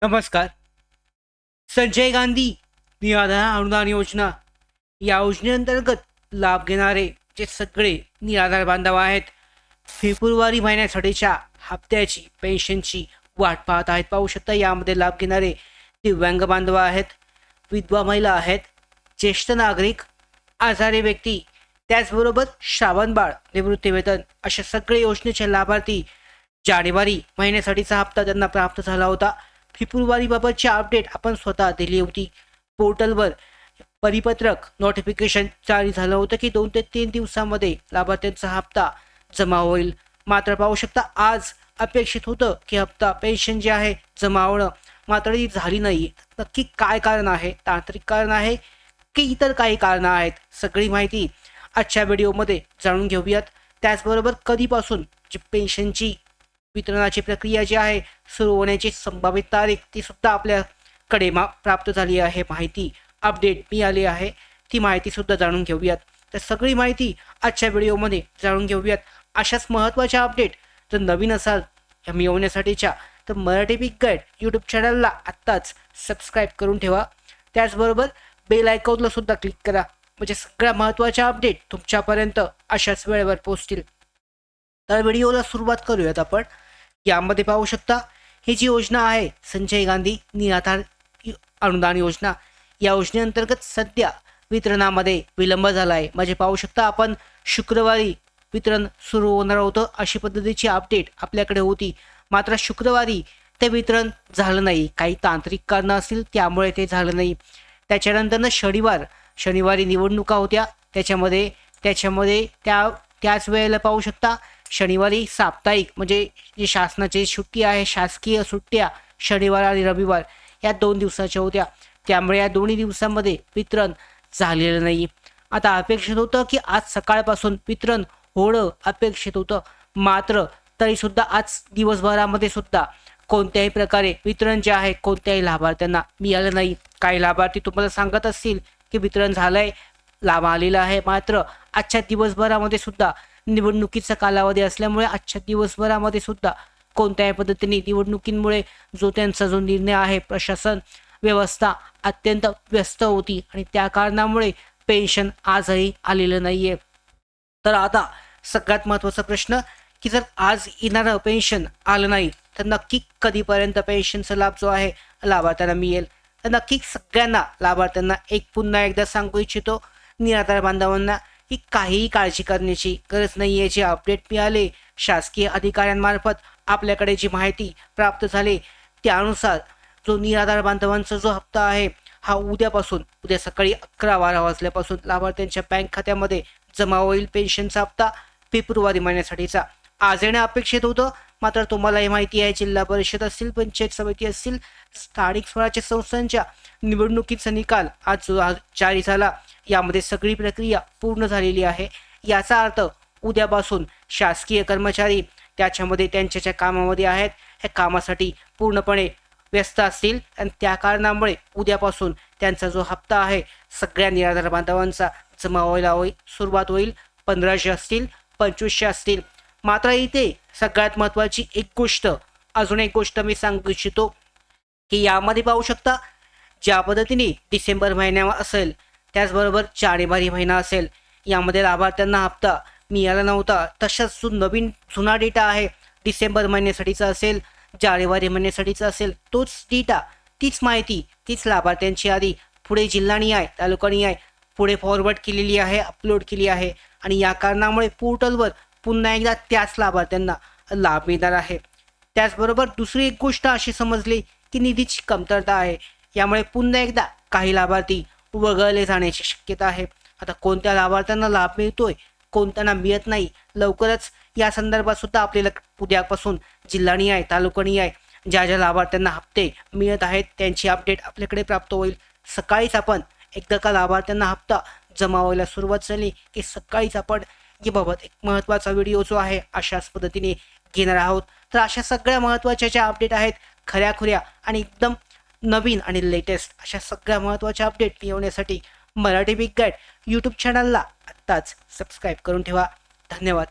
नमस्कार. संजय गांधी निराधार अनुदान योजना या योजनेअंतर्गत लाभ घेणारे जे सगळे निराधार बांधव आहेत, फेब्रुवारी महिन्यासाठीच्या हप्त्याची पेन्शनची वाट पाहत आहेत. पाहू शकता, यामध्ये लाभ घेणारे दिव्यांग बांधव आहेत, विधवा महिला आहेत, ज्येष्ठ नागरिक, आजारी व्यक्ती, त्याचबरोबर श्रावणबाळ, निवृत्तीवेतन अशा सगळे योजनेचे लाभार्थी जानेवारी महिन्यासाठीचा हप्ता त्यांना प्राप्त झाला होता. फेब्रुवारीबाबतची अपडेट आपण स्वतः दिली होती. पोर्टलवर परिपत्रक नोटिफिकेशन जारी झालं होतं की 2 ते 3 दिवसामध्ये लाभार्थ्यांचा हप्ता जमा होईल. मात्र पाहू शकता, आज अपेक्षित होतं की हप्ता पेन्शन जे आहे जमा होणं, मात्र ती झाली नाही. नक्की काय कारण आहे? तांत्रिक कारण आहे की इतर काही कारणं आहेत? सगळी माहिती आजच्या व्हिडिओमध्ये जाणून घेऊयात. त्याचबरोबर कधीपासून जी पेन्शनची वितरणाची प्रक्रिया जी आहे सुरू होण्याची संभावित तारीख ती सुद्धा आपल्याकडे प्राप्त झाली आहे. माहिती अपडेट मिळाली आहे, ती माहिती सुद्धा जाणून घेऊयात. तर सगळी माहिती आजच्या व्हिडिओमध्ये जाणून घेऊयात. अशाच महत्त्वाच्या अपडेट जर नवीन असाल ह्या मिळवण्यासाठीच्या, तर मराठी बिग गाईड यूट्यूब चॅनलला आत्ताच सबस्क्राईब करून ठेवा. त्याचबरोबर बेल आयकॉनला सुद्धा क्लिक करा, म्हणजे सगळ्या महत्त्वाच्या अपडेट तुमच्यापर्यंत अशाच वेळेवर पोहोचतील. तर व्हिडिओला सुरुवात करूयात आपण. यामध्ये पाहू शकता, ही जी योजना आहे संजय गांधी निराधार अनुदान योजना, या योजनेअंतर्गत सध्या वितरणामध्ये विलंब झाला आहे. म्हणजे पाहू शकता आपण, शुक्रवारी वितरण सुरू होणार होतं अशी पद्धतीची अपडेट आपल्याकडे होती. मात्र शुक्रवारी ते वितरण झालं नाही. काही तांत्रिक कारणं असतील त्यामुळे ते झालं नाही. त्याच्यानंतरनं शनिवारी निवडणुका होत्या. त्याच्यामध्ये त्याच वेळेला पाहू शकता, शनिवारी साप्ताहिक म्हणजे जी शासनाची सुट्टी आहे, शासकीय सुट्ट्या शनिवार आणि रविवार या 2 दिवसाच्या होत्या. त्यामुळे या दोन्ही दिवसांमध्ये वितरण झालेलं नाही. आता अपेक्षित होतं की आज सकाळपासून वितरण होणं अपेक्षित होतं. मात्र तरीसुद्धा आज दिवसभरामध्ये सुद्धा कोणत्याही प्रकारे वितरण जे आहे कोणत्याही लाभार्थ्यांना मिळालं नाही. काही लाभार्थी तुम्हाला सांगत असतील की वितरण झालंय, लाभ आलेला आहे. मात्र आजच्या दिवसभरामध्ये सुद्धा निवडणुकीचा कालावधी असल्यामुळे आजच्या दिवसभरामध्ये सुद्धा कोणत्याही पद्धतीने निवडणुकीमुळे त्यांचा जो निर्णय आहे, प्रशासन व्यवस्था अत्यंत व्यस्त होती आणि त्या कारणामुळे पेन्शन आजही आलेलं नाहीये. तर आता सगळ्यात महत्त्वाचा प्रश्न की जर आज येणारं पेन्शन आलं नाही तर नक्की कधीपर्यंत पेन्शनचा लाभ जो आहे लाभार्थ्यांना मिळेल? तर नक्की सगळ्यांना लाभार्थ्यांना पुन्हा एकदा सांगू इच्छितो, निराधार बांधवांना की काहीही काळजी करण्याची गरज नाही आहे. जे अपडेट मिळाले शासकीय अधिकाऱ्यांमार्फत आपल्याकडे जी माहिती प्राप्त झाली त्यानुसार जो निराधार बांधवांचा जो हप्ता आहे हा उद्या सकाळी 11-12 वाजल्यापासून लाभार्थ्यांच्या बँक खात्यामध्ये जमा होईल. पेन्शनचा हप्ता फेब्रुवारी महिन्यासाठीचा आज येणं अपेक्षित होतं. मात्र तुम्हाला ही माहिती आहे, जिल्हा परिषद असतील, पंचायत समिती असतील, स्थानिक स्वराज्य संस्थांच्या निवडणुकीचा निकाल आज जारी झाला. यामध्ये सगळी प्रक्रिया पूर्ण झालेली आहे. याचा अर्थ उद्यापासून शासकीय कर्मचारी त्याच्यामध्ये त्यांच्या ज्या कामामध्ये आहेत ह्या कामासाठी पूर्णपणे व्यस्त असतील आणि त्या कारणामुळे उद्यापासून त्यांचा जो हप्ता आहे सगळ्या निराधार बांधवांचा जमा सुरुवात होईल. 1500 असतील, 2500 असतील. मात्र इथे सगळ्यात महत्त्वाची अजून एक गोष्ट मी सांगू इच्छितो की यामध्ये पाहू शकता, ज्या पद्धतीने डिसेंबर महिना असेल त्याचबरोबर जानेवारी महिना असेल, यामध्ये लाभार्थ्यांना हप्ता मिळाला नव्हता. तशाच जुना डेटा आहे डिसेंबर महिन्यासाठीचा असेल, जानेवारी महिन्यासाठीचा असेल, तोच डेटा, तीच माहिती, तीच लाभार्थ्यांची यादी पुढे जिल्हानिहाय तालुकानिहाय पुढे फॉरवर्ड केलेली आहे, अपलोड केली आहे. आणि या कारणामुळे पोर्टलवर पुन्हा एकदा त्याच लाभार्थ्यांना लाभ मिळणार आहे. त्याचबरोबर दुसरी एक गोष्ट अशी समजली की निधीची कमतरता आहे. यामुळे पुन्हा एकदा काही लाभार्थी वगळले जाण्याची शक्यता आहे. आता कोणत्या लाभार्थ्यांना लाभ मिळतोय, कोणत्यांना मिळत नाही, लवकरच या संदर्भात सुद्धा आपल्याला उद्यापासून जिल्हानिहाय तालुकानिहाय ज्या लाभार्थ्यांना हप्ते मिळत आहेत त्यांची अपडेट आपल्याकडे प्राप्त होईल. सकाळीच आपण एकदा का लाभार्थ्यांना हप्ता जमा व्हायला सुरुवात झाली की सकाळीच आपण याबाबत एक महत्त्वाचा व्हिडिओ जो आहे अशाच पद्धतीने घेणार आहोत. तर अशा सगळ्या महत्त्वाच्या ज्या अपडेट आहेत खऱ्याखुऱ्या आणि एकदम नवीन आणि लेटेस्ट अशा सगळ्या महत्त्वाच्या अपडेट मिळवण्यासाठी मराठी बिग गाईड यूट्यूब चॅनलला आत्ताच सबस्क्राईब करून ठेवा. धन्यवाद.